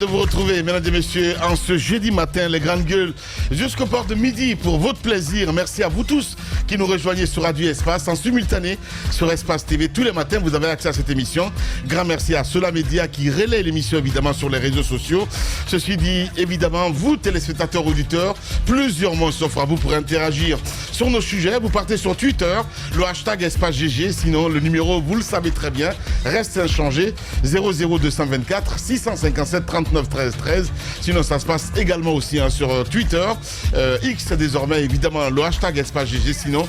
De vous retrouver, mesdames et messieurs, en ce jeudi matin, les grandes gueules, jusqu'au port de midi pour votre plaisir. Merci à vous tous qui nous rejoignez sur Radio Espace, en simultané sur Espace TV. Tous les matins, vous avez accès à cette émission. Grand merci à Sola Média qui relaie l'émission, évidemment, sur les réseaux sociaux. Ceci dit, évidemment, vous, téléspectateurs, auditeurs, plusieurs mots s'offrent à vous pour interagir sur nos sujets. Vous partez sur Twitter, le hashtag Espace GG. Sinon, le numéro, vous le savez très bien, reste inchangé. 00224 657 39 13 13. Sinon, ça se passe également aussi sur Twitter. X désormais, évidemment, le hashtag Espace GG. Sinon,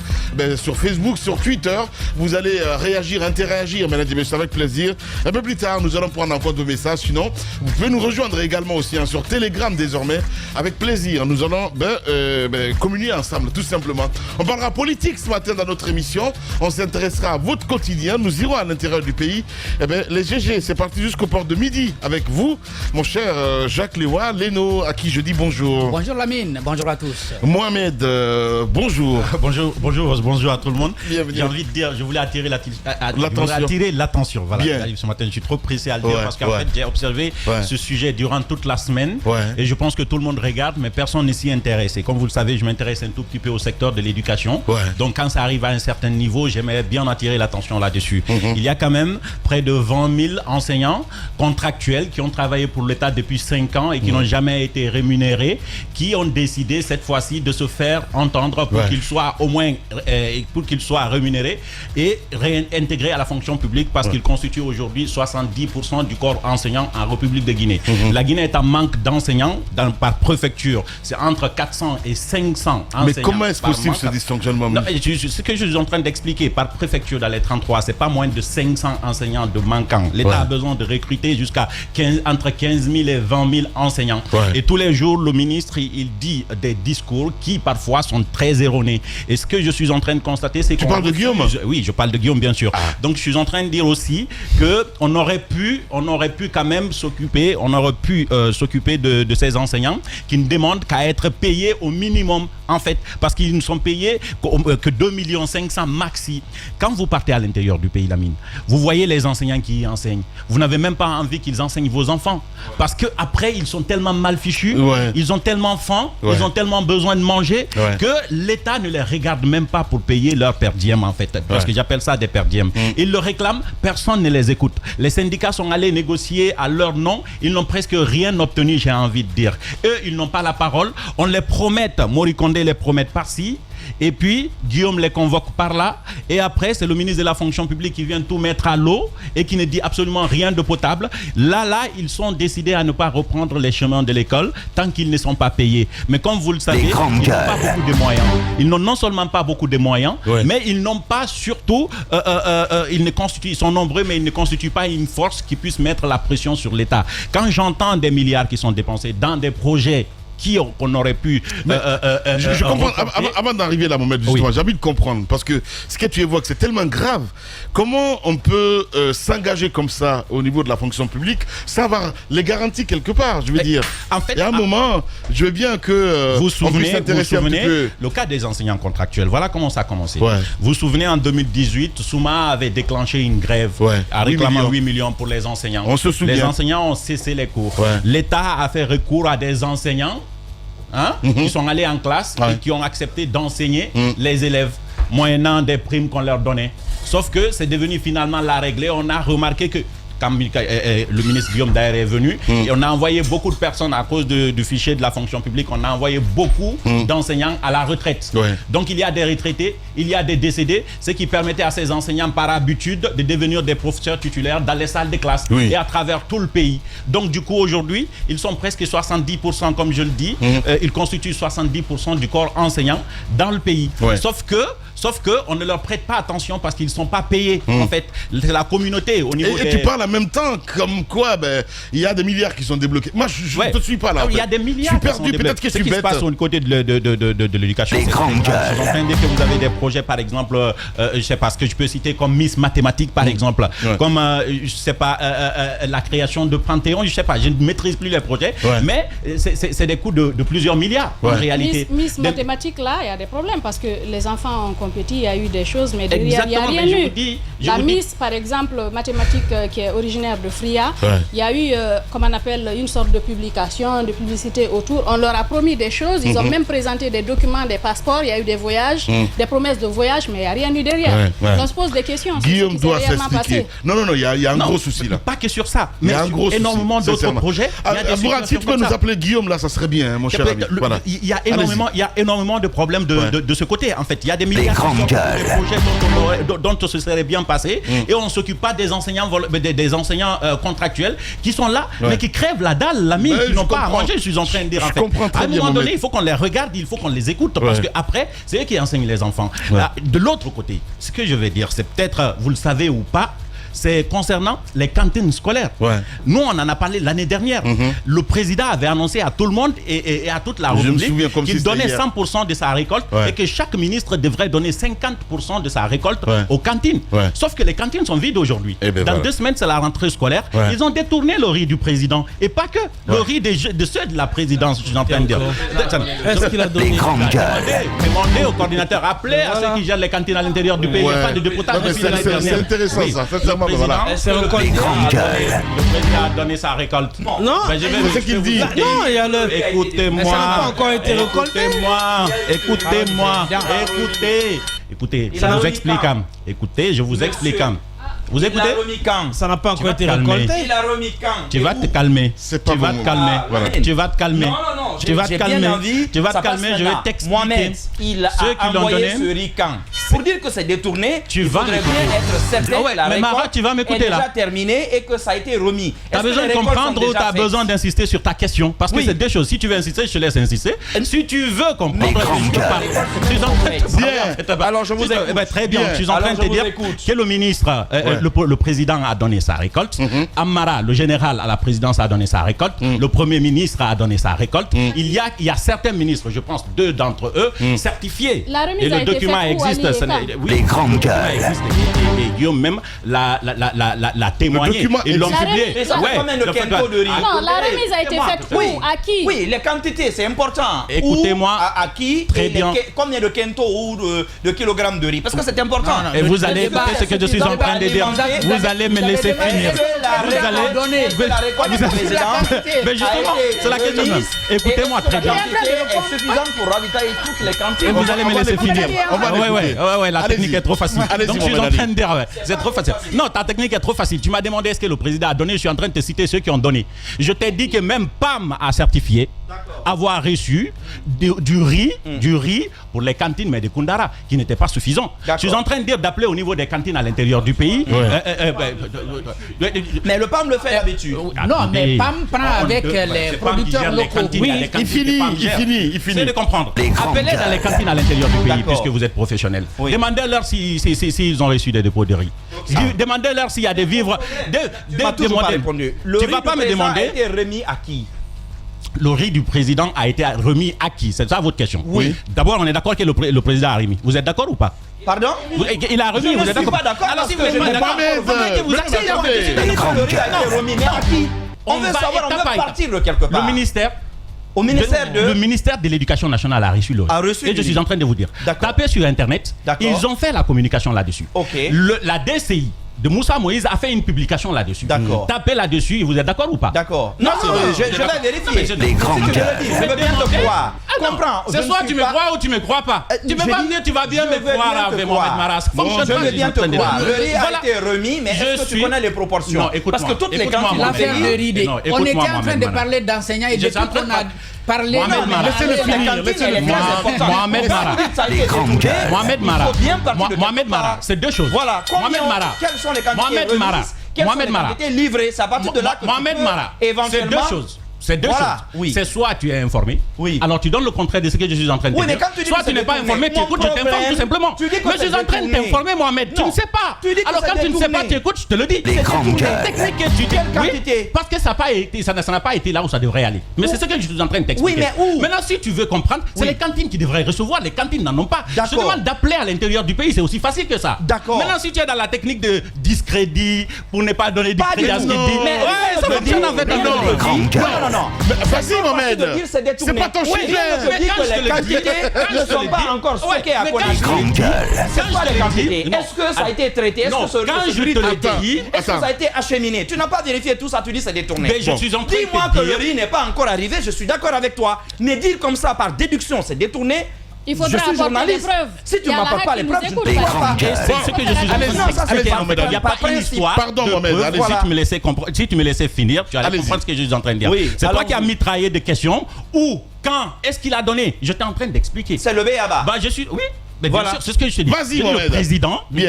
sur Facebook, sur Twitter, vous allez réagir, interagir, mesdames et messieurs, avec plaisir. Un peu plus tard, nous allons prendre en compte vos messages. Sinon, vous pouvez nous rejoindre également aussi sur Telegram désormais. Avec plaisir, nous allons communier ensemble, tout simplement. On parlera politique ce matin dans notre émission. On s'intéressera à votre quotidien. Nous irons à l'intérieur du pays. Les GG, c'est parti jusqu'au port de midi avec vous, mon cher Jacques Léoua, Léno, à qui je dis bonjour. Bonjour Lamine, bonjour à tous. Mohamed, bonjour. Bonjour à tout le monde. Bienvenue. J'ai envie de dire, je voulais attirer l'attention. Voilà, ce matin, je suis trop pressé à le dire parce qu'en fait, j'ai observé ce sujet durant toute la semaine et je pense que tout le monde regarde, mais personne ne s'y intéresse. Et comme vous le savez, je m'intéresse un tout petit peu au secteur de l'éducation. Donc quand ça arrive à un certain niveau, j'aimerais bien attirer l'attention là-dessus. Il y a quand même près de 20 000 enseignants contractuels qui ont travaillé pour l'État depuis 5 ans et qui n'ont jamais été rémunérés, qui ont décidé cette fois-ci de se faire entendre pour qu'ils soient au moins rémunérés et réintégrés à la fonction publique parce qu'ils constituent aujourd'hui 70% du corps enseignant en République de Guinée. La Guinée est en manque d'enseignants par préfecture. C'est entre 400 et 500 enseignants. Mais comment est-ce possible ce dysfonctionnement? Ce que je suis en train d'expliquer, par préfecture dans les 33, c'est pas moins de 500 enseignants de manquants. L'État a besoin de recruter jusqu'à entre 15 000 et 20 000 enseignants. Et tous les jours, le ministre, il dit des discours qui parfois sont très erronés. Et ce que je suis en train de constater, c'est que... Tu parles de Guillaume? Oui, je parle de Guillaume, bien sûr. Donc, je suis en train de dire aussi qu'on aurait pu quand même s'occuper, de ces enseignants qui ne demandent qu'à être payés au minimum, en fait, parce qu'ils ne sont payés que 2 500 000 maxi. Quand vous partez à l'intérieur du pays, Lamine, vous voyez les enseignants qui y enseignent. Vous n'avez même pas envie qu'ils enseignent vos enfants. Parce qu'après, ils sont tellement mal fichus, ils ont tellement faim, ils ont tellement besoin de manger que l'État ne les regarde même pas pour payer leur per diem, en fait. Parce que j'appelle ça des per diem. Ils le réclament, personne ne les écoute. Les syndicats sont allés négocier à leur nom, ils n'ont presque rien obtenu, j'ai envie de dire. Eux, ils n'ont pas la parole. On les promet, Mori Kondé les promet par-ci. Et puis, Guillaume les convoque par là. Et après, c'est le ministre de la fonction publique qui vient tout mettre à l'eau et qui ne dit absolument rien de potable. Là, ils sont décidés à ne pas reprendre les chemins de l'école tant qu'ils ne sont pas payés. Mais comme vous le savez, ils n'ont pas beaucoup de moyens. Ils n'ont non seulement pas beaucoup de moyens, mais ils n'ont pas surtout... ils sont nombreux, mais ils ne constituent pas une force qui puisse mettre la pression sur l'État. Quand j'entends des milliards qui sont dépensés dans des projets qu'on aurait pu... je comprends. Avant d'arriver là, Mohamed, justement, j'ai envie de comprendre. Parce que ce que tu évoques, c'est tellement grave. Comment on peut s'engager comme ça au niveau de la fonction publique sans avoir les garanties quelque part? Je veux dire, en fait, il y a un moment, je veux bien que vous souvenez, un petit peu. Le cas des enseignants contractuels, voilà comment ça a commencé. Vous vous souvenez, en 2018, Souma avait déclenché une grève en réclamant 8 millions pour les enseignants. On se souvient. Les enseignants ont cessé les cours. L'État a fait recours à des enseignants qui sont allés en classe et qui ont accepté d'enseigner les élèves moyennant des primes qu'on leur donnait. Sauf que c'est devenu finalement la règle et on a remarqué que quand le ministre Guillaume Daher est venu, et on a envoyé beaucoup de personnes à cause du fichier de la fonction publique, on a envoyé beaucoup d'enseignants à la retraite. Donc il y a des retraités, il y a des décédés, ce qui permettait à ces enseignants par habitude de devenir des professeurs titulaires dans les salles de classe et à travers tout le pays. Donc du coup aujourd'hui, ils sont presque 70%, comme je le dis, ils constituent 70% du corps enseignant dans le pays. Sauf que on ne leur prête pas attention parce qu'ils ne sont pas payés. En fait, c'est la communauté au niveau et tu parles en même temps comme quoi il y a des milliards qui sont débloqués. Moi, je ne te suis pas là. Il y a des milliards. Je suis perdu. Peut-être que ce qui se passe au côté de l'éducation. Je suis en train de dire que vous avez des projets, par exemple, je ne sais pas ce que je peux citer comme Miss Mathématiques, par exemple, comme je sais pas la création de Panthéon. Je ne sais pas. Je ne maîtrise plus les projets, mais c'est des coûts de plusieurs milliards en réalité. Miss Mathématiques, là, il y a des problèmes parce que les enfants ont compétit, il y a eu des choses, mais derrière, il n'y a rien eu. La Miss, par exemple, mathématique, qui est originaire de Fria, il y a eu, comme on appelle, une sorte de publication, de publicité autour. On leur a promis des choses, ils ont même présenté des documents, des passeports, il y a eu des voyages, des promesses de voyage, mais il n'y a rien eu derrière. On se pose des questions. Guillaume doit s'expliquer. Non, il y a un gros souci là. Pas que sur ça, mais sur énormément d'autres projets. Mourad, si tu peux nous appeler Guillaume, là, ça serait bien, mon cher ami. Il y a énormément de problèmes de ce côté. En fait, il y a des milliards de projets dont ce serait bien passé, et on ne s'occupe pas des enseignants contractuels qui sont là, mais qui crèvent la dalle, la mine, qui n'ont pas à manger. Je suis en train de dire, en fait, à un moment donné, il faut qu'on les regarde, il faut qu'on les écoute, parce qu'après, c'est eux qui enseignent les enfants. De l'autre côté, ce que je vais dire, c'est peut-être, vous le savez ou pas, c'est concernant les cantines scolaires. Nous, on en a parlé l'année dernière. Le président avait annoncé à tout le monde et à toute la République qu'il donnait 100% de sa récolte et que chaque ministre devrait donner 50% de sa récolte aux cantines. Sauf que les cantines sont vides aujourd'hui. Dans 2 semaines, c'est la rentrée scolaire. Ils ont détourné le riz du président. Et pas que le riz de ceux de la présidence, je suis en train de dire. Est-ce qu'il a donné Demandez au coordinateur, appelez à ceux qui gèrent les cantines à l'intérieur du pays. Il n'y a pas de députation. C'est intéressant ça. Le président a donné sa récolte. Non, c'est ce qu'il dit. Non, il y a le. Écoutez-moi. Ça n'a pas encore été récolté. Écoutez, je vous explique. Écoutez, je vous explique. Vous écoutez? Ça n'a pas encore été récolté. Tu vas te calmer. Tu vas te calmer. Tu vas te calmer. Non. Tu vas te calmer. Tu vas te calmer. Je vais t'expliquer. Mohamed, il a envoyé ce rican. Pour dire que c'est détourné, il faudrait bien être certain que la récolte tu vas m'écouter, est déjà terminée et que ça a été remis. Tu as besoin de comprendre ou tu as besoin d'insister sur ta question? Parce que c'est deux choses. Si tu veux insister, je te laisse insister. Si tu veux comprendre, je peux pas. Alors je vous écoute. Très bien. Je suis en train de te dire que le ministre, le président a donné sa récolte. Amara, le général à la présidence, a donné sa récolte. Le premier ministre a donné sa récolte. Il y a certains ministres, je pense 2 d'entre eux, certifiés. Et le document existe. Les grandes gueules. Et Guillaume même l'a témoigné. Ils l'ont publié. C'est combien de quintaux de riz? Non, la remise a été faite où? À qui? Oui, les quantités, c'est important. Écoutez-moi. À qui? Très bien. Combien de quintaux ou de kilogrammes de riz? Parce que c'est important. Et vous allez écouter ce que je suis en train de dire. Vous allez me laisser finir. Mais justement, c'est la question. Écoutez-moi très bien. Est suffisante pour ravitailler toutes les quantités. Et vous allez me laisser finir. Ouais, la technique est trop facile. Donc je suis en train de dire, c'est trop facile. Non, ta technique est trop facile. Tu m'as demandé est-ce que le président a donné. Je suis en train de te citer ceux qui ont donné. Je t'ai dit que même PAM a certifié avoir reçu du riz pour les cantines, mais de Koundara, qui n'était pas suffisant. Je suis en train de dire d'appeler au niveau des cantines à l'intérieur du pays. Mais le PAM le fait d'habitude. Non, mais PAM prend avec les producteurs locaux. Oui, il finit. C'est de comprendre. Appelez dans les cantines à l'intérieur du pays, puisque vous êtes professionnels. Demandez-leur s'ils ont reçu des dépôts de riz. Demandez-leur s'il y a des vivres. Tu m'as toujours pas répondu. Tu vas pas me demander. A été remis à qui? Le riz du président a été remis à qui? C'est ça votre question? Oui. D'abord, on est d'accord que le président a remis. Vous êtes d'accord ou pas? Pardon? Il a remis, vous êtes d'accord? Je ne suis pas d'accord. Alors si vous n'êtes pas d'accord, vous acceptez. Le riz a été remis, mais à qui? On veut savoir, on veut partir de quelque part. Le ministère. Au ministère Le ministère de l'Éducation nationale a reçu le riz. Et je suis en train de vous dire. Tapez sur Internet. Ils ont fait la communication là-dessus. La DCI de Moussa Moïse a fait une publication là-dessus. D'accord. Tapez là-dessus, vous êtes d'accord ou pas? D'accord. Non, je vais vérifier. Les grandes gueules. Je veux bien te croire. Comprends. C'est soit tu me crois ou tu me crois pas. Tu peux pas venir, tu vas bien me croire avec Mohamed Maras. Je veux bien te croire. Le riz a été remis, mais est-ce que tu connais les proportions? Non, écoute-moi. Parce que toutes les cantines. L'affaire de riz. On était en train de parler d'enseignants et depuis qu'on a parlé. Mohamed Mara, c'est deux choses. Voilà. Mohamed Mara. Quelles sont les quantités remises? Mohamed Mara. Quelles sont les quantités livrées? C'est à partir de là que Mohamed Mara. C'est deux choses. C'est deux choses. Oui. C'est soit tu es informé, alors tu donnes le contraire de ce que je suis en train de dire. Mais quand tu dis soit tu n'es pas informé, tu écoutes, je t'informe tout simplement. Mais je suis en train de t'informer, Mohamed. Tu ne sais pas. Alors quand tu ne sais pas, tu écoutes, je te le dis. Les grandes gueules. Technique que tu dis. Oui, parce que ça n'a pas été là où ça devrait aller. Mais c'est ce que je suis en train de t'expliquer. Oui, mais où? Maintenant, si tu veux comprendre, c'est les cantines qui devraient recevoir. Les cantines n'en ont pas. Je te demande d'appeler à l'intérieur du pays, c'est aussi facile que ça. D'accord. Maintenant, si tu es dans la technique de discrédit, pour ne pas donner du crédit à ce qu'il dit. Ouais, ça fonctionne en fait. Non. Vas-y, Mohamed. C'est pas ton sujet. Je dis que les quantités ne sont pas encore stockées à Conakry. C'est quoi les quantités? Est-ce que ça a été traité? Est-ce que ce riz a été dit? Est-ce que ça a été acheminé? Tu n'as pas vérifié tout ça, tu dis c'est détourné. Dis-moi que le riz n'est pas encore arrivé, je suis d'accord avec toi. Mais dire comme ça par déduction, c'est détourné. Il faudra apporter les preuves. Si tu ne m'apportes pas les preuves, je ne te crois pas. C'est ce que je suis en train d'expliquer. Il n'y a pas une histoire. Pardon, Mohamed. Si tu me laissais finir, tu allais comprendre ce que je suis en train de dire. C'est toi qui as mitraillé des questions. Où, quand, est-ce qu'il a donné? J'étais en train d'expliquer. C'est le B.A.B.A. Bah, je suis. Oui. Mais bien sûr, c'est ce que je te dis. Vas-y, Mohamed.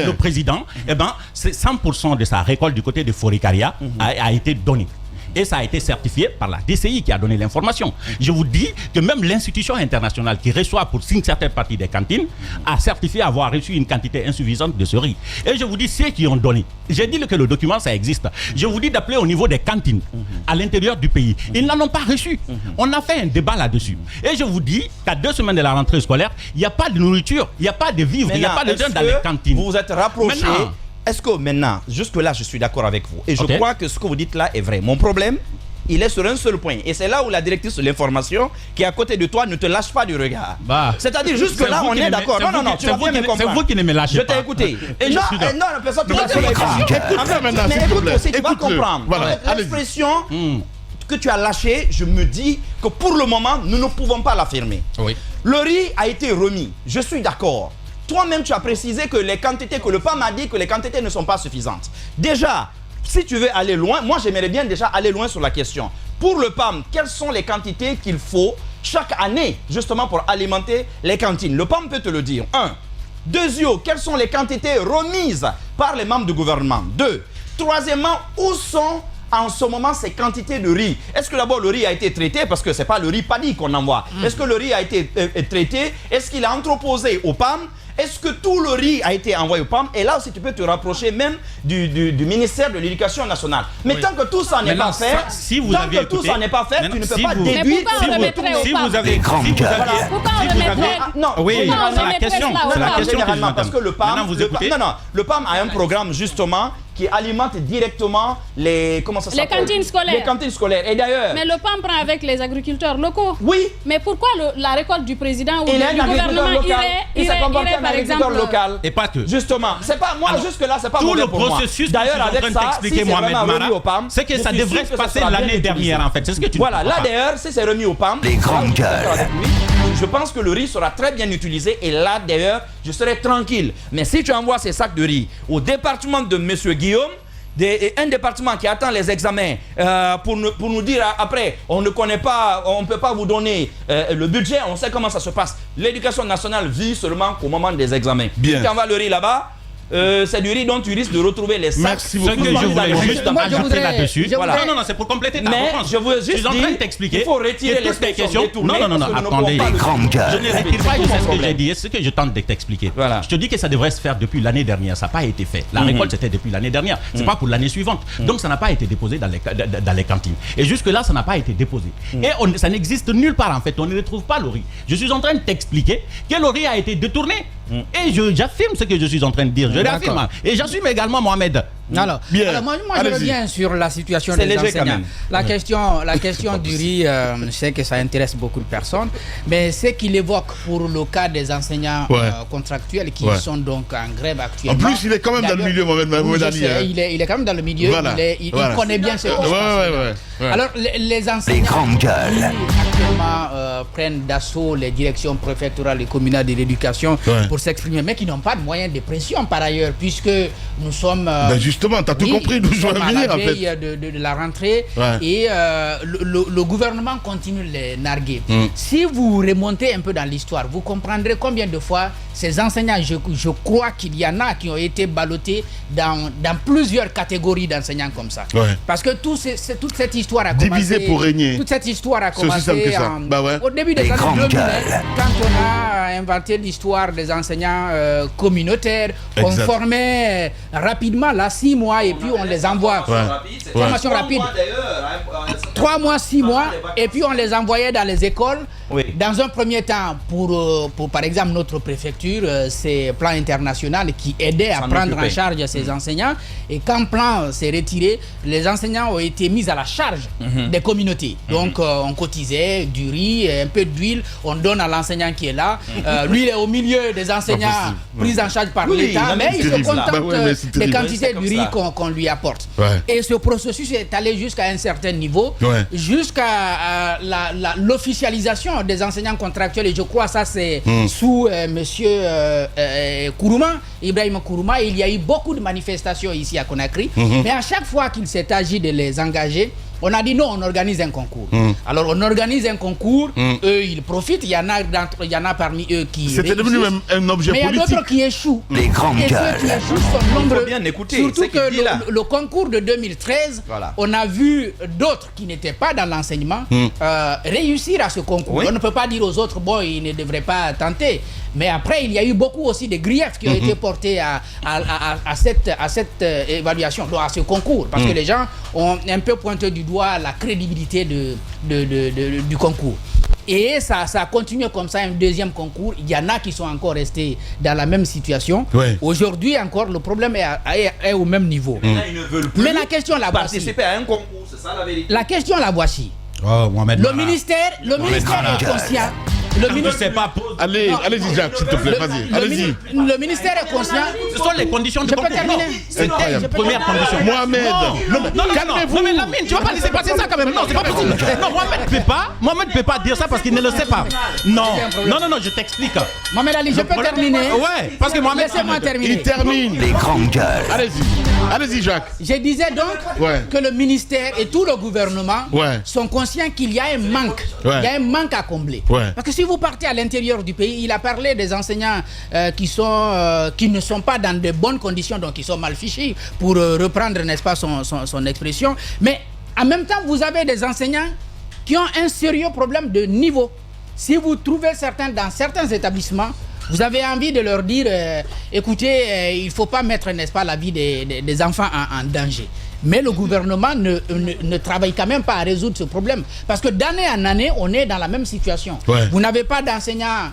Le président, eh ben, c'est 100% de sa récolte du côté de Forikaria a été donné. Et ça a été certifié par la DCI qui a donné l'information. Je vous dis que même l'institution internationale qui reçoit pour une certaine partie des cantines a certifié avoir reçu une quantité insuffisante de ce riz. Et je vous dis ceux qui ont donné. J'ai dit que le document, ça existe. Je vous dis d'appeler au niveau des cantines à l'intérieur du pays. Ils n'en ont pas reçu. On a fait un débat là-dessus. Et je vous dis qu'à 2 semaines de la rentrée scolaire, il n'y a pas de nourriture, il n'y a pas de vivres, il n'y a pas de gens dans les cantines. Vous vous êtes rapprochés. Est-ce que maintenant, jusque-là, je suis d'accord avec vous. Et je crois que ce que vous dites là est vrai. Mon problème, il est sur un seul point. Et c'est là où la directrice de l'information, qui est à côté de toi, ne te lâche pas du regard. C'est-à-dire, jusque-là, on est d'accord. Non, tu vas bien me comprendre. C'est vous qui ne me lâchez pas. Je t'ai écouté. Non, personne ne t'a écouté. Mais écoute aussi, tu vas comprendre. L'expression que tu as lâchée, je me dis que pour le moment, nous ne pouvons pas l'affirmer. Le riz a été remis. Je suis d'accord. Toi-même, tu as précisé que les quantités, que le PAM a dit que les quantités ne sont pas suffisantes. Déjà, si tu veux aller loin, moi j'aimerais bien déjà aller loin sur la question. Pour le PAM, quelles sont les quantités qu'il faut chaque année, justement pour alimenter les cantines? Le PAM peut te le dire. 1. Deuxièmement, quelles sont les quantités remises par les membres du gouvernement? 2. Troisièmement, où sont en ce moment ces quantités de riz? Est-ce que d'abord le riz a été traité? Parce que ce n'est pas le riz padi qu'on envoie. Est-ce que le riz a été traité? Est-ce qu'il a entreposé au PAM? Est-ce que tout le riz a été envoyé au PAM? Et là aussi, tu peux te rapprocher même du ministère de l'Éducation nationale. Mais tant que tout ça n'est pas fait, tu ne peux pas déduire. Si vous avez... Pourquoi on remettrait... Non, oui, c'est la question. C'est la question que je m'entends. Parce que le PAM a un programme justement qui alimente directement les cantines scolaires. Les cantines scolaires. Et d'ailleurs... Mais le PAM prend avec les agriculteurs locaux. Oui. Mais pourquoi la récolte du président ou du gouvernement irait par exemple local? Et pas que. Justement, c'est pas moi jusque-là, c'est pas tout mauvais le pour moi. processus d'ailleurs avec ça, si c'est Mohamed Mara, c'est que ça devrait se passer l'année dernière en fait. C'est ce que tu voilà, là d'ailleurs, si c'est remis au PAM, les grandes gueules. Je pense que le riz sera très bien utilisé et là d'ailleurs, je serai tranquille. Mais si tu envoies ces sacs de riz au département de M. Guillaume, un département qui attend les examens pour nous dire après, on ne connaît pas, on ne peut pas vous donner le budget, on sait comment ça se passe. L'éducation nationale vit seulement au moment des examens. Bien. Si tu envoies le riz là-bas, c'est du riz dont tu risques de retrouver les sacs. Merci beaucoup. Ce que je voulais juste ajouter là-dessus. Voilà. Non, c'est pour compléter ta réponse. Je veux juste dire il faut retirer les questions. Non, attendez. Je ne retire pas, je sais ce que j'ai dit et ce que je tente de t'expliquer. Voilà. Je te dis que ça devrait se faire depuis l'année dernière. Ça n'a pas été fait. La récolte, c'était depuis l'année dernière. C'est pas pour l'année suivante. Donc, ça n'a pas été déposé dans les cantines. Et jusque-là, ça n'a pas été déposé. Et ça n'existe nulle part, en fait. On ne retrouve pas le riz. Je suis en train de t'expliquer que le riz a été détourné. Et j'affirme ce que je suis en train de dire. Je l'affirme. Et j'assume également Mohamed. Alors moi je reviens sur la situation des enseignants. La question du riz, je sais que ça intéresse beaucoup de personnes, mais ce qu'il évoque pour le cas des enseignants contractuels qui sont donc en grève actuellement. En plus, il est quand même dans le milieu, Mohamed Ali. Il est quand même dans le milieu, il connaît bien ce qui se passe. Alors les enseignants les grandes gueules actuellement prennent d'assaut les directions préfectorales et communales de l'éducation pour s'exprimer, mais qui n'ont pas de moyens de pression par ailleurs, puisque nous sommes... justement, tu as tout compris d'où je veux venir en fait. De la rentrée et le gouvernement continue de les narguer. Si vous remontez un peu dans l'histoire, vous comprendrez combien de fois ces enseignants, je crois qu'il y en a qui ont été ballottés dans plusieurs catégories d'enseignants comme ça. Parce que toute cette histoire a commencé... Divisé pour régner. Toute cette histoire a commencé au début des années 2000, quand on a inventé l'histoire des enseignants communautaires. On formait rapidement, là, 6 mois, et puis on les envoie. Formation rapide. 3 mois, 6 mois, et puis on les envoyait dans les écoles. Oui. Dans un premier temps, pour par exemple notre préfecture, c'est Plan International qui aidait à prendre en charge ces enseignants. Et quand Plan s'est retiré, les enseignants ont été mis à la charge des communautés. Donc on cotisait du riz, un peu d'huile, on donne à l'enseignant qui est là. Lui, il est au milieu des enseignants pris en charge par l'État, mais il se contente des quantités du riz qu'on lui apporte. Et ce processus est allé jusqu'à un certain niveau, jusqu'à l'officialisation des enseignants contractuels, et je crois ça c'est sous monsieur Kourouma, Ibrahim Kourouma. Il y a eu beaucoup de manifestations ici à Conakry, mais à chaque fois qu'il s'est agi de les engager, on a dit non, on organise un concours. Alors on organise un concours, eux ils profitent, il y en a parmi eux qui c'était devenu même un objet politique. Mais il y a d'autres qui échouent. Les grandes et gueules. ceux qui échouent sont nombreux. Bien écouter, surtout que le concours de 2013, on a vu d'autres qui n'étaient pas dans l'enseignement réussir à ce concours. On ne peut pas dire aux autres, bon, ils ne devraient pas tenter. Mais après, il y a eu beaucoup aussi de griefs qui ont été portés à cette évaluation, à ce concours. Parce que les gens ont un peu pointé du doigt la crédibilité du concours. Et ça a continué comme ça, un deuxième concours. Il y en a qui sont encore restés dans la même situation. Aujourd'hui encore, le problème est au même niveau. Ils ne veulent plus mais la question la voici. participer à un concours, c'est ça la vérité. La question la voici. Le ministère est conscient. Le ministre pas. Allez-y, Jacques, s'il te plaît, vas-y. Allez-y. Le ministère est conscient. Ce sont les conditions de concours. C'est incroyable. Première condition. Mohamed, calmez-vous. Non, mais Lamine, tu vas pas laisser passer ça quand même. Non, c'est pas possible. Non, Mohamed peut pas dire ça parce qu'il ne le sait pas. Non, je t'explique. Mohamed Ali, je peux terminer. Ouais, parce que Mohamed. Laissez-moi terminer. il termine. Les grandes gueules. Allez-y, Jacques. Je disais donc que le ministère et tout le gouvernement sont conscients qu'il y a un manque. Il y a un manque à combler. Parce que si vous partez à l'intérieur du pays, il a parlé des enseignants qui ne sont pas dans de bonnes conditions, donc qui sont mal fichés, pour reprendre, n'est-ce pas, son expression. Mais en même temps, vous avez des enseignants qui ont un sérieux problème de niveau. Si vous trouvez certains dans certains établissements, vous avez envie de leur dire, écoutez, il ne faut pas mettre, n'est-ce pas, la vie des enfants en danger. Mais le gouvernement ne travaille quand même pas à résoudre ce problème. Parce que d'année en année, on est dans la même situation. Vous n'avez pas d'enseignants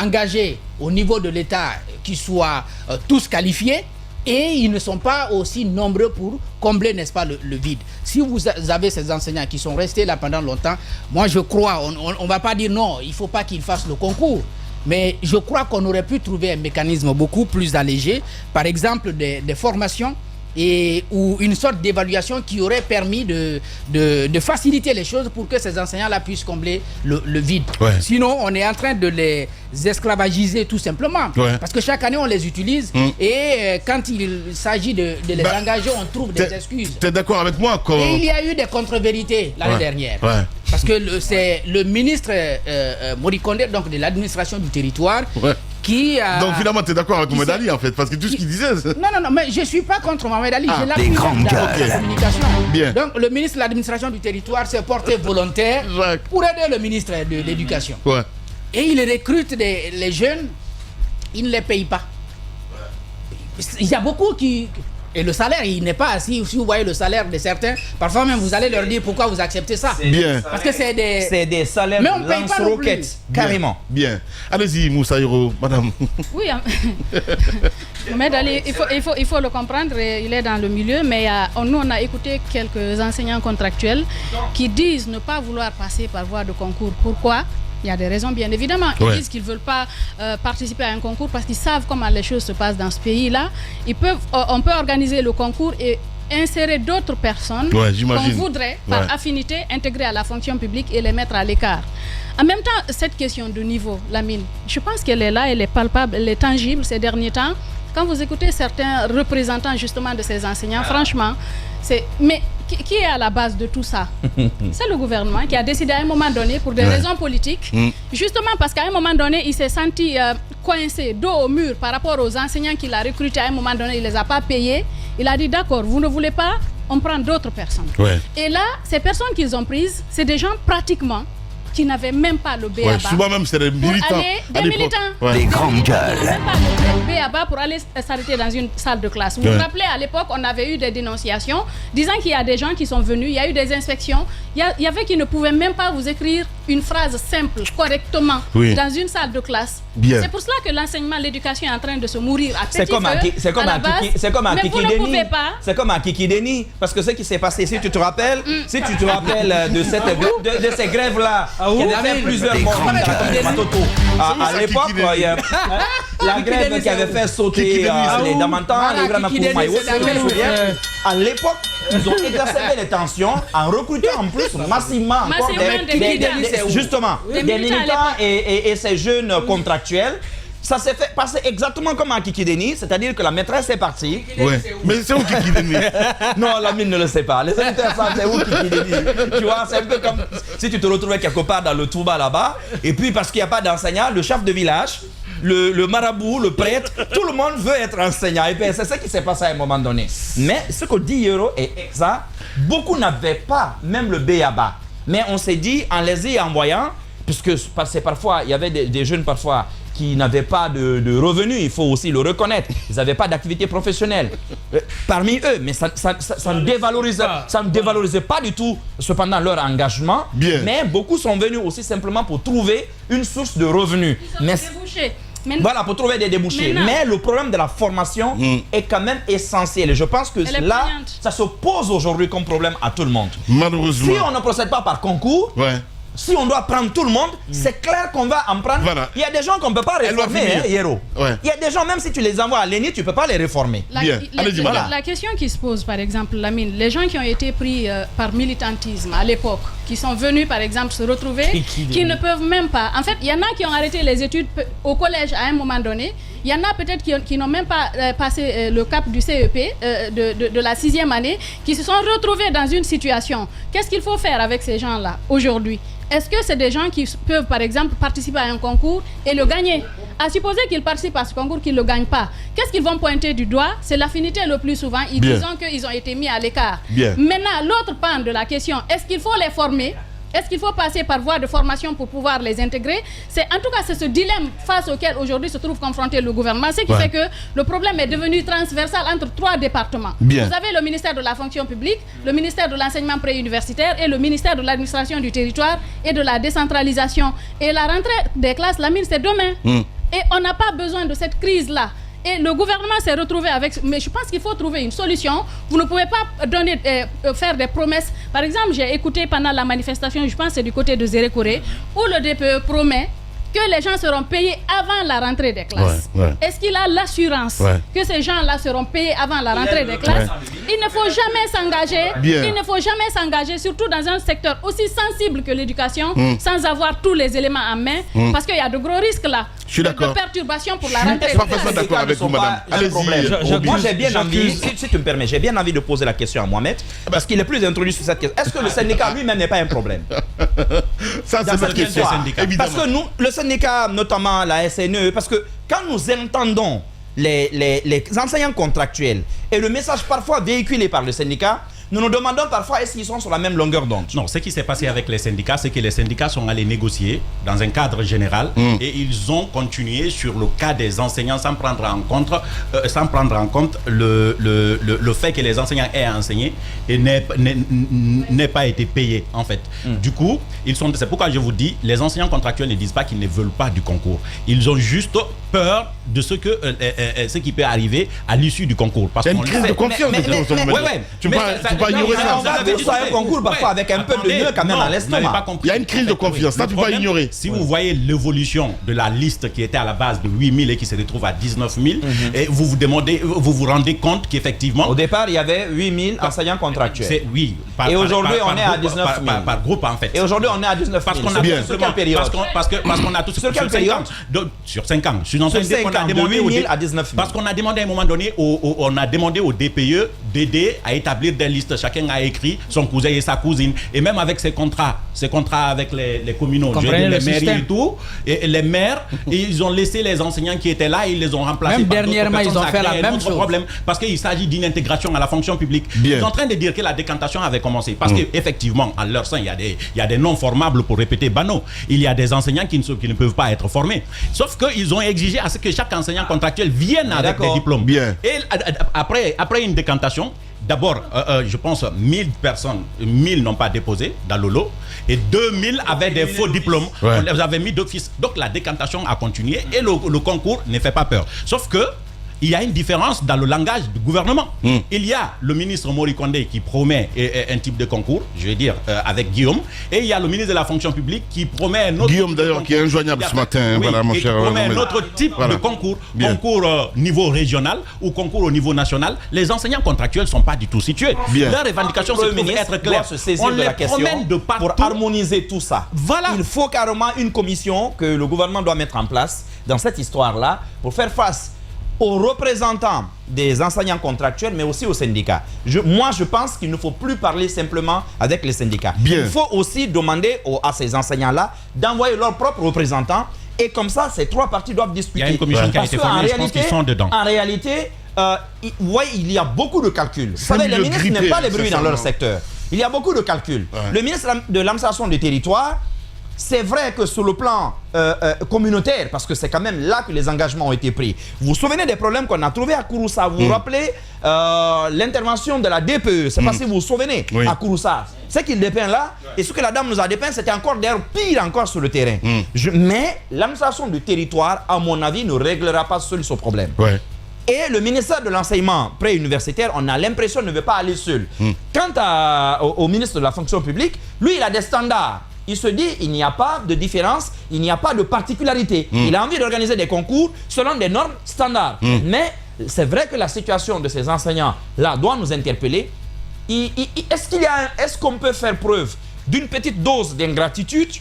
engagés au niveau de l'État qui soient tous qualifiés. Et ils ne sont pas aussi nombreux pour combler, n'est-ce pas, le vide. Si vous avez ces enseignants qui sont restés là pendant longtemps, moi je crois, on ne va pas dire non, il ne faut pas qu'ils fassent le concours. Mais je crois qu'on aurait pu trouver un mécanisme beaucoup plus allégé, par exemple des formations ou une sorte d'évaluation qui aurait permis de faciliter les choses pour que ces enseignants-là puissent combler le vide. Sinon, on est en train de les esclavagiser tout simplement. Parce que chaque année, on les utilise et quand il s'agit de les engager, on trouve des excuses. Tu es d'accord avec moi Et il y a eu des contre-vérités l'année dernière. Parce que c'est le ministre Morikonde, donc de l'administration du territoire, qui a... Donc finalement, tu es d'accord avec Mohamed Ali en fait, parce que tout ce qu'il disait... Non, mais je ne suis pas contre Mohamed Ali, je l'appuie dans la communication. Donc le ministre de l'administration du territoire s'est porté volontaire pour aider le ministre de l'Éducation. Et il recrute les jeunes, il ne les paye pas. Il y a beaucoup qui... Et le salaire, il n'est pas... Si vous voyez le salaire de certains, parfois même vous allez leur dire pourquoi vous acceptez ça. Parce que c'est des salaires mais on paye pas non plus. Carrément. Bien. Allez-y, Moussa Hiro, madame. Oui, Mohamed Ali, il faut le comprendre, il est dans le milieu, mais nous, on a écouté quelques enseignants contractuels qui disent ne pas vouloir passer par voie de concours. Pourquoi ? Il y a des raisons, bien évidemment. Ils disent qu'ils ne veulent pas participer à un concours parce qu'ils savent comment les choses se passent dans ce pays-là. On peut organiser le concours et insérer d'autres personnes qu'on voudrait, par affinité, intégrer à la fonction publique et les mettre à l'écart. En même temps, cette question de niveau, Lamine, je pense qu'elle est là, elle est palpable, elle est tangible ces derniers temps. Quand vous écoutez certains représentants justement de ces enseignants, franchement, mais qui est à la base de tout ça? C'est le gouvernement qui a décidé à un moment donné, pour des raisons politiques, justement parce qu'à un moment donné, il s'est senti coincé, dos au mur par rapport aux enseignants qu'il a recrutés. À un moment donné, il ne les a pas payés. Il a dit d'accord, vous ne voulez pas, on prend d'autres personnes. Et là, ces personnes qu'ils ont prises, c'est des gens pratiquement qui n'avaient même pas le BABA. Souvent même, c'est des militants. Des militants. Des grandes gueules. Même pas le BABA pour aller s'arrêter dans une salle de classe. Vous vous rappelez, à l'époque, on avait eu des dénonciations disant qu'il y a des gens qui sont venus, il y a eu des inspections, il y avait qui ne pouvaient même pas vous écrire une phrase simple, correctement, dans une salle de classe. C'est pour cela que l'enseignement, l'éducation est en train de se mourir à petit feu. C'est comme à Kikideni, parce que ce qui s'est passé, si tu te rappelles, de ces grèves-là, il y avait plusieurs morts. À l'époque, la grève qui avait fait sauter les Damantans, les grands Maïwo, à l'époque, ils ont exacerbé les tensions en recrutant en plus massivement des militants et ces jeunes contractuels. Ça s'est fait passer exactement comme à Kikideni, c'est-à-dire que la maîtresse est partie. Mais c'est où Kikideni? Non, la mine ne le sait pas. Les auditeurs savent c'est où Kikideni. Tu vois, c'est un peu comme si tu te retrouvais quelque part dans le Touba là-bas, et puis parce qu'il n'y a pas d'enseignant, le chef de village, le marabout, le prêtre, tout le monde veut être enseignant. Et c'est ça qui s'est passé à un moment donné. Mais ce que dit Yero est exact. Beaucoup n'avaient pas même le BABA. Mais on s'est dit, en les y envoyant, puisque parfois, il y avait des jeunes parfois qui n'avaient pas de revenus, il faut aussi le reconnaître. Ils n'avaient pas d'activité professionnelle parmi eux, mais ça ne dévalorisait pas du tout cependant leur engagement. Mais beaucoup sont venus aussi simplement pour trouver une source de revenus. Voilà, pour trouver des débouchés. Mais le problème de la formation est quand même essentiel. Et je pense que là, ça se pose aujourd'hui comme problème à tout le monde. Malheureusement. Si on ne procède pas par concours, si on doit prendre tout le monde, c'est clair qu'on va en prendre. Il y a des gens qu'on ne peut pas réformer, Yero. Il y a des gens, même si tu les envoies à l'ENI, tu ne peux pas les réformer. La question qui se pose, par exemple, Lamine, les gens qui ont été pris par militantisme à l'époque, qui sont venus, par exemple, se retrouver, qui ne peuvent même pas. En fait, il y en a qui ont arrêté les études au collège à un moment donné. Il y en a peut-être qui n'ont même pas passé le cap du CEP de la 6e année, qui se sont retrouvés dans une situation. Qu'est-ce qu'il faut faire avec ces gens-là aujourd'hui? Est-ce que c'est des gens qui peuvent, par exemple, participer à un concours et le gagner? À supposer qu'ils participent à ce concours, qu'ils ne le gagnent pas. Qu'est-ce qu'ils vont pointer du doigt? C'est l'affinité le plus souvent. Ils disent qu'ils ont été mis à l'écart. Maintenant, l'autre pan de la question, est-ce qu'il faut les former? Est-ce qu'il faut passer par voie de formation pour pouvoir les intégrer? En tout cas, c'est ce dilemme face auquel aujourd'hui se trouve confronté le gouvernement. Ce qui fait que le problème est devenu transversal entre 3 départements. Vous avez le ministère de la fonction publique, le ministère de l'enseignement préuniversitaire et le ministère de l'administration du territoire et de la décentralisation. Et la rentrée des classes, la mine, c'est demain. Et on n'a pas besoin de cette crise-là. Et le gouvernement s'est retrouvé avec... Mais je pense qu'il faut trouver une solution. Vous ne pouvez pas faire des promesses. Par exemple, j'ai écouté pendant la manifestation, je pense que c'est du côté de Zérékoré, où le DPE promet que les gens seront payés avant la rentrée des classes. Est-ce qu'il a l'assurance que ces gens-là seront payés avant la rentrée des classes? Il ne faut jamais s'engager. Il ne faut jamais s'engager, surtout dans un secteur aussi sensible que l'éducation, sans avoir tous les éléments en main, parce qu'il y a de gros risques là. Je suis d'accord. De perturbation pour la rentrée. Je suis parfaitement d'accord avec vous, madame. Allez-y. Moi, j'ai bien envie, si tu me permets, j'ai bien envie de poser la question à Mohamed, parce qu'il est plus introduit sur cette question. Est-ce que le syndicat lui-même n'est pas un problème? Ça, c'est cette question. Parce que nous, le syndicat, notamment la SNE, parce que quand nous entendons les enseignants contractuels et le message parfois véhiculé par le syndicat, nous nous demandons parfois est-ce qu'ils sont sur la même longueur d'onde. Non, ce qui s'est passé avec les syndicats, c'est que les syndicats sont allés négocier dans un cadre général et ils ont continué sur le cas des enseignants sans prendre en compte le fait que les enseignants aient enseigné et n'aient pas été payés en fait. Du coup, c'est pourquoi je vous dis, les enseignants contractuels ne disent pas qu'ils ne veulent pas du concours. Ils ont juste peur de ce qui peut arriver à l'issue du concours. Parce qu'il y a une crise de confiance. Tu peux pas ignorer ça. On va tous à un concours parfois avec un peu de nœud quand même à l'estomac. Il y a une crise de confiance. Ça, tu peux pas ignorer. Si vous voyez l'évolution de la liste qui était à la base de 8 000 et qui se retrouve à 19 000, et vous vous rendez compte qu'effectivement... Au départ, il y avait 8 000 enseignants contractuels. Oui. Et aujourd'hui, on est à 19 000. Par groupe, en fait. Et aujourd'hui, on est à 19 000. Sur quelle période? Parce qu'on a tous... Sur quelle période? Sur 5 ans. Je suis en train de dire qu'on a demandé à 19 000. Parce qu'on a demandé à un moment donné, on a demandé au DPE d'aider à établir des listes. Chacun a écrit son cousin et sa cousine. Et même avec ces contrats avec les communaux, les mairies et tout, et les maires, ils ont laissé les enseignants qui étaient là, ils les ont remplacés. Même dernièrement, ils ont fait la même chose. Problème, parce qu'il s'agit d'une intégration à la fonction publique. Ils sont en train de dire que la décantation avait commencé. Parce qu'effectivement, en leur sein, il y a des noms formables pour répéter Bano. Il y a des enseignants qui ne peuvent pas être formés. Sauf qu'ils ont exigé à ce que chaque enseignant contractuel vienne avec des diplômes. Et après une décantation, d'abord, je pense 1000 personnes, 1000 n'ont pas déposé dans le lot et 2000 avaient des faux diplômes. On les avait mis d'office. Donc la décantation a continué et le concours ne fait pas peur. Sauf que il y a une différence dans le langage du gouvernement. Il y a le ministre Mori Kondé qui promet un type de concours, je vais dire avec Guillaume, et il y a le ministre de la fonction publique qui promet un autre Guillaume d'ailleurs qui est injoignable ce matin, voilà mon cher. Qui promet un autre type de concours, concours niveau régional ou concours au niveau national. Les enseignants contractuels ne sont pas du tout situés. Leurs revendications se trouvent être claires. On les promène de partout pour harmoniser tout ça. Voilà. Il faut carrément une commission que le gouvernement doit mettre en place dans cette histoire-là pour faire face aux représentants des enseignants contractuels, mais aussi aux syndicats. Moi, je pense qu'il ne faut plus parler simplement avec les syndicats. Il faut aussi demander à ces enseignants-là d'envoyer leurs propres représentants. Et comme ça, ces trois parties doivent discuter. Il y a une commission qui a été formée, je pense qu'ils sont dedans. En réalité, il y a beaucoup de calculs. Vous savez, les ministres n'aiment pas les bruits dans leur secteur. Il y a beaucoup de calculs. Le ministre de l'administration du territoire, c'est vrai que sur le plan communautaire, parce que c'est quand même là que les engagements ont été pris. Vous vous souvenez des problèmes qu'on a trouvés à Kouroussa? Vous vous rappelez l'intervention de la DPE? C'est pas si vous vous souvenez à Kouroussa. Ce qu'il dépeint là, et ce que la dame nous a dépeint, c'était encore d'ailleurs pire encore sur le terrain. Mais l'administration du territoire, à mon avis, ne réglera pas seul ce problème. Et le ministère de l'enseignement préuniversitaire, on a l'impression, ne veut pas aller seul. Quant au ministre de la fonction publique, lui, il a des standards. Il se dit, il n'y a pas de différence, il n'y a pas de particularité. Il a envie d'organiser des concours selon des normes standards. Mais c'est vrai que la situation de ces enseignants-là doit nous interpeller. Est-ce qu'on peut faire preuve d'une petite dose d'ingratitude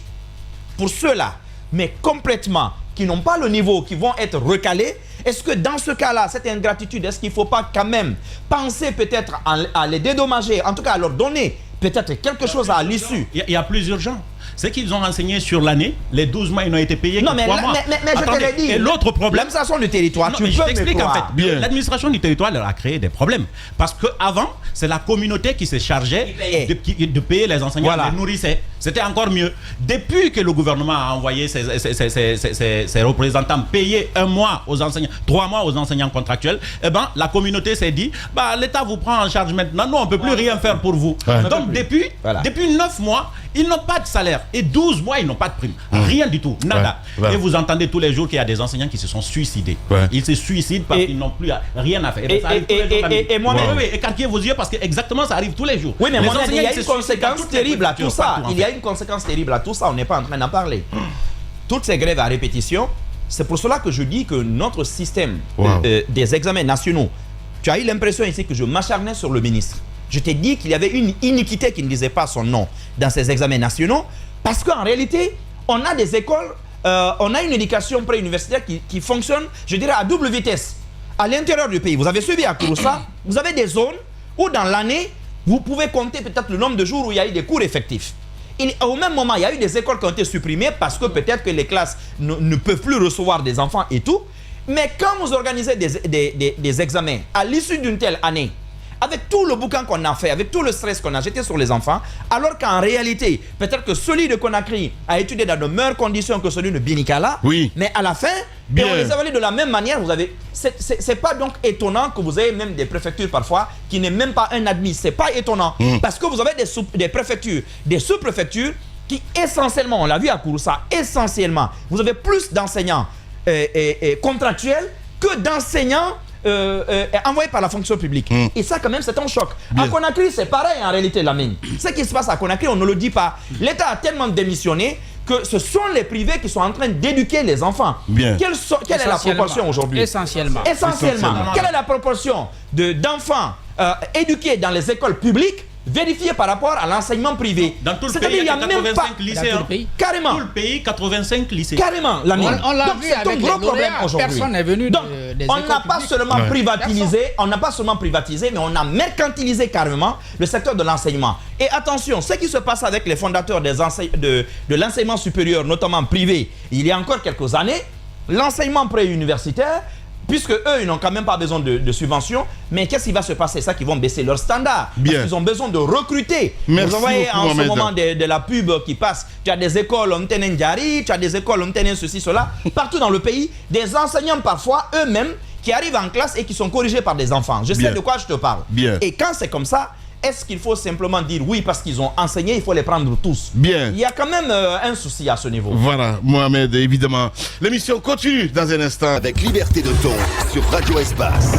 pour ceux-là, mais complètement, qui n'ont pas le niveau, qui vont être recalés? Est-ce que dans ce cas-là, cette ingratitude, est-ce qu'il ne faut pas quand même penser peut-être à les dédommager, en tout cas à leur donner peut-être quelque chose à l'issue? Il y a plus urgent. C'est qu'ils ont enseigné sur l'année, les 12 mois, ils n'ont été payés que 3 mois. Mais je te l'ai dit. Et l'autre problème... L'administration du territoire, je t'explique en fait. L'administration du territoire leur a créé des problèmes. Parce qu'avant, c'est la communauté qui se chargeait de payer les enseignants, les nourrissait. C'était encore mieux. Depuis que le gouvernement a envoyé ses représentants payer 1 mois aux enseignants, 3 mois aux enseignants contractuels, eh ben, la communauté s'est dit, l'État vous prend en charge maintenant, nous on ne peut plus rien faire pour vous. Donc depuis 9 mois, ils n'ont pas de salaire. Et 12 mois, ils n'ont pas de prime. Rien du tout. Nada. Et vous entendez tous les jours qu'il y a des enseignants qui se sont suicidés. Ils se suicident parce qu'ils n'ont plus rien à faire. Et moi-même... Écarquez vos yeux parce que exactement ça arrive tous les jours. Oui, mais il y a une conséquence terrible à tout ça. Il y a une conséquence terrible à tout ça. On n'est pas en train d'en parler. Toutes ces grèves à répétition, c'est pour cela que je dis que notre système des examens nationaux, tu as eu l'impression ici que je m'acharnais sur le ministre. Je t'ai dit qu'il y avait une iniquité qui ne disait pas son nom dans ces examens nationaux, parce qu'en réalité, on a des écoles, on a une éducation préuniversitaire qui fonctionne, je dirais, à double vitesse. À l'intérieur du pays, vous avez suivi à Kouroussa, vous avez des zones où dans l'année, vous pouvez compter peut-être le nombre de jours où il y a eu des cours effectifs. Au même moment, il y a eu des écoles qui ont été supprimées parce que peut-être que les classes ne peuvent plus recevoir des enfants et tout. Mais quand vous organisez des examens à l'issue d'une telle année, avec tout le bouquin qu'on a fait, avec tout le stress qu'on a jeté sur les enfants, alors qu'en réalité, peut-être que celui de Conakry a étudié dans de meilleures conditions que celui de Binikala, mais à la fin, et on les a valés de la même manière, c'est pas donc étonnant que vous ayez même des préfectures parfois qui n'est même pas un admis, c'est pas étonnant, parce que vous avez des préfectures, des sous-préfectures qui essentiellement, on l'a vu à Kouroussa, essentiellement, vous avez plus d'enseignants contractuels que d'enseignants envoyé par la fonction publique. Et ça, quand même, c'est un choc. À Conakry, c'est pareil en réalité, Lamine. Ce qui se passe à Conakry, on ne le dit pas. L'État a tellement démissionné que ce sont les privés qui sont en train d'éduquer les enfants. Quelle est la proportion aujourd'hui? Essentiellement. Quelle est la proportion d'enfants éduqués dans les écoles publiques vérifiez par rapport à l'enseignement privé. Dans tout le pays, il y a 85 lycées. Carrément. Tout le pays, 85 lycées. Carrément. On l'a vu avec un gros problème aujourd'hui. Personne n'est venu. Donc, on n'a pas seulement privatisé, mais on a mercantilisé carrément le secteur de l'enseignement. Et attention, ce qui se passe avec les fondateurs de l'enseignement supérieur, notamment privé, il y a encore quelques années, l'enseignement préuniversitaire, puisque eux, ils n'ont quand même pas besoin de subventions, mais qu'est-ce qui va se passer? Ça, qu'ils vont baisser leurs standards. Parce qu'ils ont besoin de recruter. Merci. Vous voyez en beaucoup, ce moment de la pub qui passe, tu as des écoles on tenen Diari, tu as des écoles on tenen ceci, cela. Partout dans le pays, des enseignants parfois eux-mêmes qui arrivent en classe et qui sont corrigés par des enfants. Je sais de quoi je te parle. Et quand c'est comme ça, est-ce qu'il faut simplement dire oui parce qu'ils ont enseigné, il faut les prendre tous? Bien. Il y a quand même un souci à ce niveau. Voilà, Mohamed, évidemment. L'émission continue dans un instant. Avec Liberté de ton sur Radio Espace.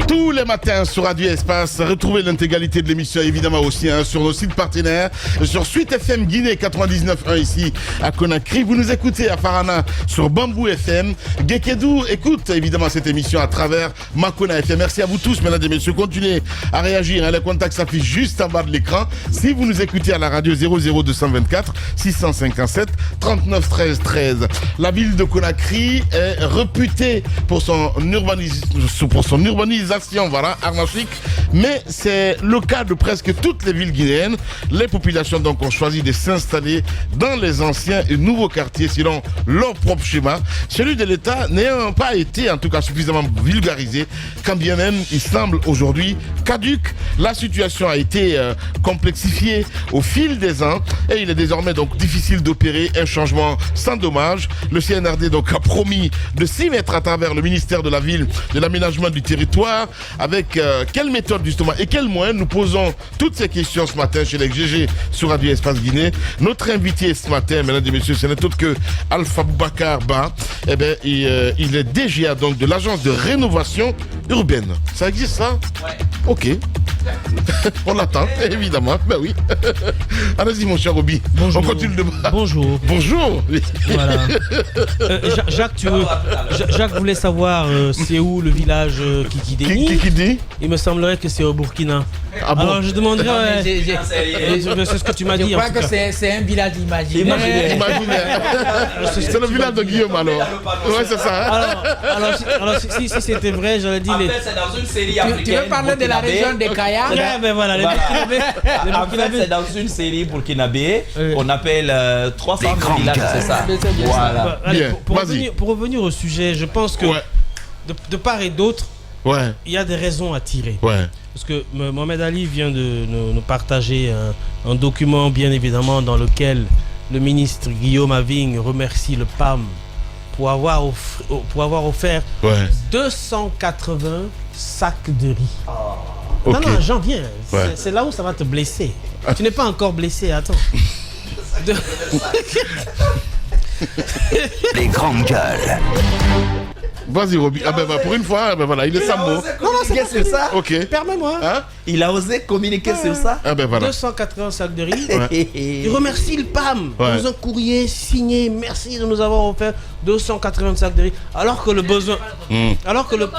Tous les matins sur Radio Espace, retrouvez l'intégralité de l'émission évidemment aussi sur nos sites partenaires, sur Suite FM Guinée 99.1 ici à Conakry. Vous nous écoutez à Farana sur Bambou FM. Gekedou écoute évidemment cette émission à travers Makona FM. Merci à vous tous, mesdames et messieurs. Continuez à réagir. Les contacts s'affichent juste en bas de l'écran. Si vous nous écoutez à la radio 00224 657 39 13 13. La ville de Conakry est réputée pour son urbanisation, voilà, anarchique, mais c'est le cas de presque toutes les villes guinéennes. Les populations donc ont choisi de s'installer dans les anciens et nouveaux quartiers selon leur propre schéma. Celui de l'État n'ayant pas été en tout cas suffisamment vulgarisé, quand bien même il semble aujourd'hui caduque. La situation a été complexifiée au fil des ans et il est désormais donc difficile d'opérer un changement sans dommage. Le CNRD donc a promis de s'y mettre à travers le ministère de la Ville, de l'Aménagement du Territoire. Avec quelle méthode justement et quels moyens? Nous posons toutes ces questions ce matin chez les GG sur Radio Espace Guinée. Notre invité ce matin, mesdames et messieurs, ce n'est autre que Alpha Boubacar Ba. Eh bien, il est DGA donc de l'agence de rénovation urbaine. Ça existe ça? Ouais. Ok. On l'attend, évidemment. Ben oui. Allez-y, mon cher Roby. Bonjour. On continue le débat. Bonjour. Bonjour. Voilà. Jacques, Jacques voulait savoir c'est où le village Kikideni. Kikidi. Il me semblerait que c'est au Burkina. Ah bon? Alors je demanderais. C'est ce que tu m'as dit. Je crois que c'est un village imaginaire. C'est le village de Guillaume alors. Ouais, c'est ça. Alors si c'était vrai, j'aurais dit. En fait, c'est dans une série africaine. Tu veux parler de la région des Kaya? Ben voilà, les En fait, c'est dans une série burkinabé. On appelle 300 villages, c'est ça. Voilà. Allez, pour revenir au sujet, je pense que de part et d'autre, il y a des raisons à tirer. Parce que Mohamed Ali vient de nous partager un document, bien évidemment, dans lequel le ministre Guillaume Aving remercie le PAM pour avoir offert 280 sacs de riz. Non, j'en viens. C'est là où ça va te blesser. Tu n'es pas encore blessé, attends. Les grandes gueules. Vas-y, Roby. Ah ben pour une fois, ben voilà, il est Sambo. Non, c'est sur ça. Ok. Permets-moi. Il a osé communiquer sur ça. Ah ben voilà. 280 sacs de riz. Il remercie le PAM dans un courrier signé. Merci de nous avoir offert 280 sacs de riz. Alors que le besoin. Alors que le.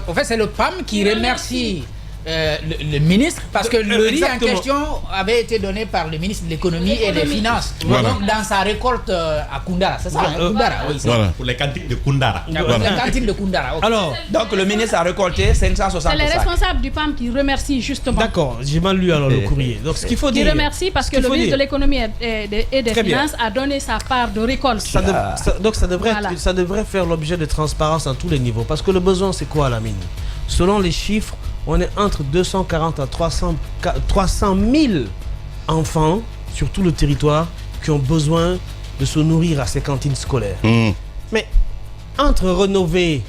En fait, c'est le PAM qui remercie le ministre parce que le riz en question avait été donné par le ministre de l'économie et des finances. Donc dans sa récolte à Koundara, c'est ça, Koundara, oui. Pour les cantines de Koundara. Les cantines de Koundara. Alors, donc le ministre a récolté 560 sacs. C'est les responsables du PAM qui remercient justement. D'accord, j'ai mal lu alors le courrier. Donc ce qu'il faut dire. Qui remercie parce que le ministre de l'économie et des finances a donné sa part de récolte. Donc ça devrait faire l'objet de transparence à tous les niveaux. Parce que le besoin, c'est quoi à la mine? Selon les chiffres, on est entre 240 à 300 000 enfants sur tout le territoire qui ont besoin de se nourrir à ces cantines scolaires. Mais entre rénover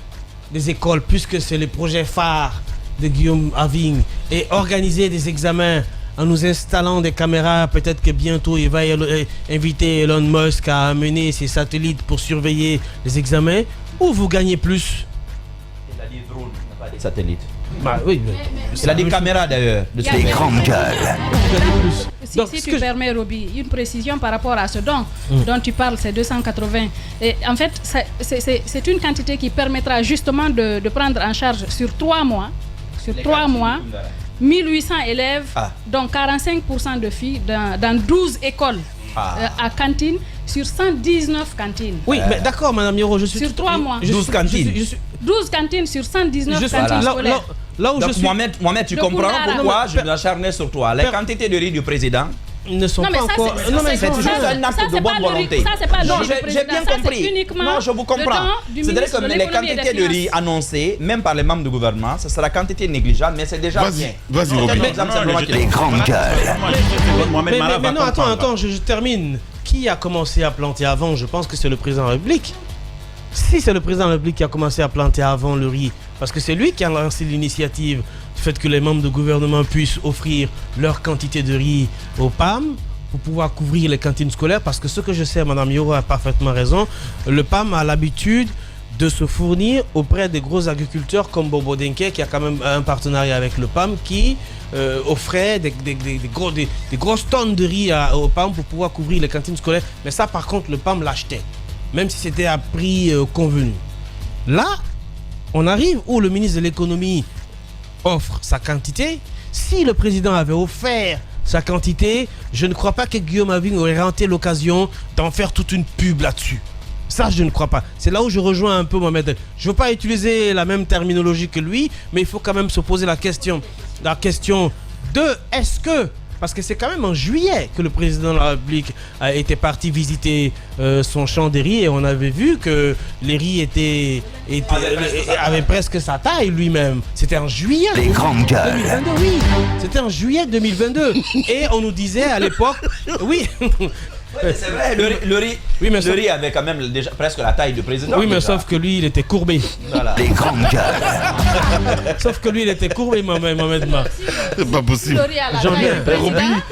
des écoles, puisque c'est le projet phare de Guillaume Aving, et organiser des examens en nous installant des caméras, peut-être que bientôt il va inviter Elon Musk à amener ses satellites pour surveiller les examens, où vous gagnez plus? Il a dit drone, pas des satellites. Bah oui, il a des caméras d'ailleurs. Les grandes gueules. Si tu permets, Roby, une précision par rapport à ce don dont tu parles, c'est 280. Et en fait, c'est une quantité qui permettra justement de prendre en charge sur 3 mois. 1800 élèves, dont 45% de filles, dans 12 écoles à cantine, sur 119 cantines. Oui, mais d'accord, Madame Yoro, je suis... Sur 3 mois. 12 cantines. 12 cantines sur 119 cantines scolaires. Là où je suis... Mohamed, tu comprends pourquoi je m'acharnais sur toi. Les quantités de riz du président ne sont pas encore... Non, mais c'est juste un acte de bonne volonté. Ça, c'est pas le riz du président. J'ai bien compris. Non, je vous comprends. C'est-à-dire que les quantités de riz annoncées, même par les membres du gouvernement, ce sera quantité négligeable, mais c'est déjà bien. Vas-y, Robin. Les grandes gueules. Mais non, attends, je termine. Qui a commencé à planter avant? Je pense que c'est le président de la République. Si c'est le président de la République qui a commencé à planter avant le riz, parce que c'est lui qui a lancé l'initiative du fait que les membres du gouvernement puissent offrir leur quantité de riz au PAM pour pouvoir couvrir les cantines scolaires, parce que ce que je sais, Mme Yoro a parfaitement raison, le PAM a l'habitude de se fournir auprès des gros agriculteurs comme Bobo Denke, qui a quand même un partenariat avec le PAM, qui offrait des grosses tonnes de riz au PAM pour pouvoir couvrir les cantines scolaires. Mais ça, par contre, le PAM l'achetait, même si c'était à prix convenu. Là, on arrive où le ministre de l'économie offre sa quantité. Si le président avait offert sa quantité, je ne crois pas que Guillaume Aving aurait raté l'occasion d'en faire toute une pub là-dessus. Ça, je ne crois pas. C'est là où je rejoins un peu Mohamed. Je ne veux pas utiliser la même terminologie que lui, mais il faut quand même se poser la question de est-ce que... Parce que c'est quand même en juillet que le président de la République était parti visiter son champ de riz, et on avait vu que les riz avaient presque sa taille lui-même. C'était en juillet 2022, oui. C'était en juillet 2022. Et on nous disait à l'époque, oui... Oui, c'est vrai, le riz avait quand même déjà presque la taille du président. Oui, mais sauf que lui, il était courbé. Voilà. Les grandes gueules. Sauf que lui, il était courbé, Mohamed. C'est pas possible. J'en viens.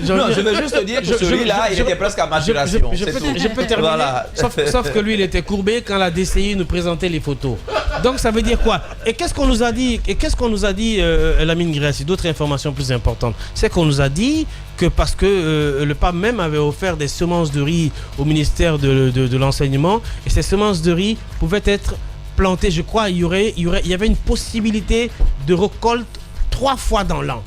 Non, je veux juste te dire que celui-là, il était presque à maturation. Je peux terminer. Voilà. Sauf que lui, il était courbé quand la DCI nous présentait les photos. Donc, ça veut dire quoi? Et qu'est-ce qu'on nous a dit, Lamine Guirassy? D'autres informations plus importantes. C'est qu'on nous a dit que parce que le PAM même avait offert des semences de riz au ministère de l'enseignement, et ces semences de riz pouvaient être plantées, je crois, il y avait une possibilité de récolte 3 fois dans l'an.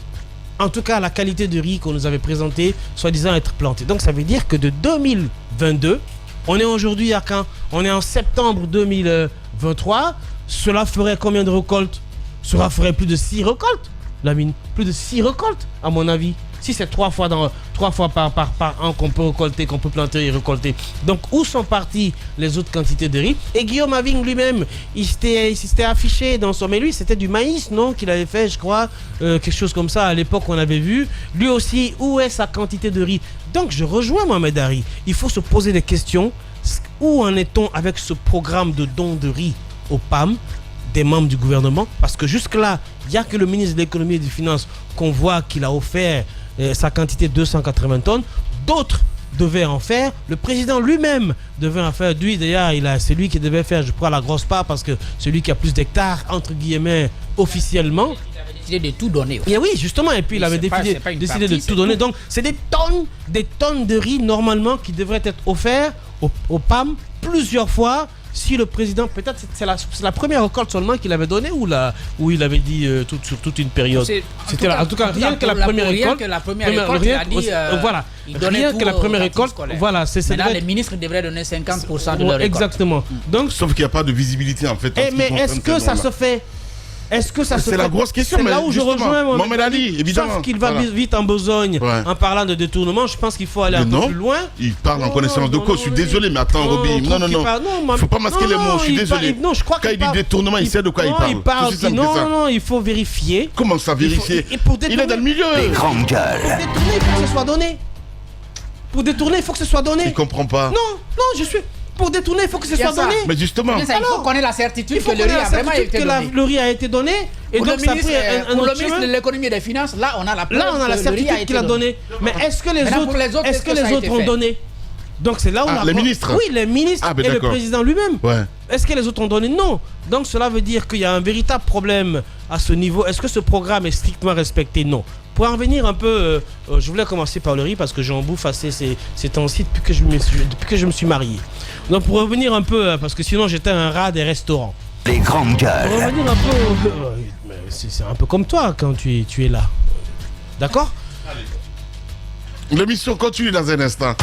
En tout cas, la qualité de riz qu'on nous avait présenté, soi-disant être plantée. Donc ça veut dire que de 2022, on est aujourd'hui à quand? On est en septembre 2023, cela ferait combien de récoltes? Cela ferait plus de 6 récoltes, Lamine. Plus de 6 récoltes, à mon avis. Si c'est 3 fois par an qu'on peut récolter, qu'on peut planter et récolter. Donc, où sont parties les autres quantités de riz? Et Guillaume Aving lui-même, il s'était affiché dans son... Mais lui, c'était du maïs, non? Qu'il avait fait, je crois, quelque chose comme ça. À l'époque, on avait vu. Lui aussi, où est sa quantité de riz? Donc, je rejoins Mohamed Hari. Il faut se poser des questions. Où en est-on avec ce programme de don de riz au PAM des membres du gouvernement? Parce que jusque-là, il n'y a que le ministre de l'économie et des finances qu'on voit qu'il a offert sa quantité de 280 tonnes. D'autres devaient en faire. Le président lui-même devait en faire. Lui, d'ailleurs, c'est lui qui devait faire, je crois, la grosse part, parce que c'est lui qui a plus d'hectares, entre guillemets, officiellement. Il avait décidé de tout donner. Et oui, justement. Et puis, il avait décidé de tout donner. Donc, c'est des tonnes de riz, normalement, qui devraient être offerts au PAM plusieurs fois. Si le président, peut-être c'est la première récolte seulement qu'il avait donnée, ou il avait dit sur toute une période. C'était en tout cas rien que la première récolte. Il a dit voilà. Rien que la première récolte. Voilà, maintenant, les ministres devraient donner 50% de leur récolte. Exactement. Donc, sauf qu'il n'y a pas de visibilité en fait. Mais est-ce que ça se fait? Est-ce que ça se fait? C'est la grosse question. C'est là où je rejoins Mohamed Ali, évidemment. Sauf qu'il va vite en besogne en parlant de détournement. Je pense qu'il faut aller un peu plus loin. Il parle en connaissance de cause. Je suis désolé, mais attends, Roby. Non. Il ne faut pas masquer les mots. Je suis désolé. Quand il dit détournement, il sait de quoi il parle. Non, il faut vérifier. Comment ça, vérifier? Il est dans le milieu. Les grandes gueules. Pour détourner, il faut que ce soit donné. Pour détourner, il faut que ce soit donné. Il ne comprend pas. Non, je suis... Pour détourner, il faut que ce soit donné. Mais justement, il faut qu'on ait la certitude que le riz a vraiment été donné. Le riz a été donné. Et donc, ça a pris un pour autre le ministre de l'économie et des finances, là, on a la preuve. Là, on a la certitude qu'il a donné. Mais est-ce que les autres ont donné? Donc, c'est là où les ministres. Oui, les ministres et le président lui-même. Est-ce que les autres ont donné? Non. Donc, cela veut dire qu'il y a un véritable problème à ce niveau. Est-ce que ce programme est strictement respecté? Non. Pour en venir un peu, je voulais commencer par le riz parce que j'en bouffe assez ces temps-ci depuis que je me suis marié. Donc pour revenir un peu, parce que sinon j'étais un rat des restaurants. Les grandes gueules. Pour revenir un peu, c'est un peu comme toi quand tu es là. D'accord? L'émission continue dans un instant.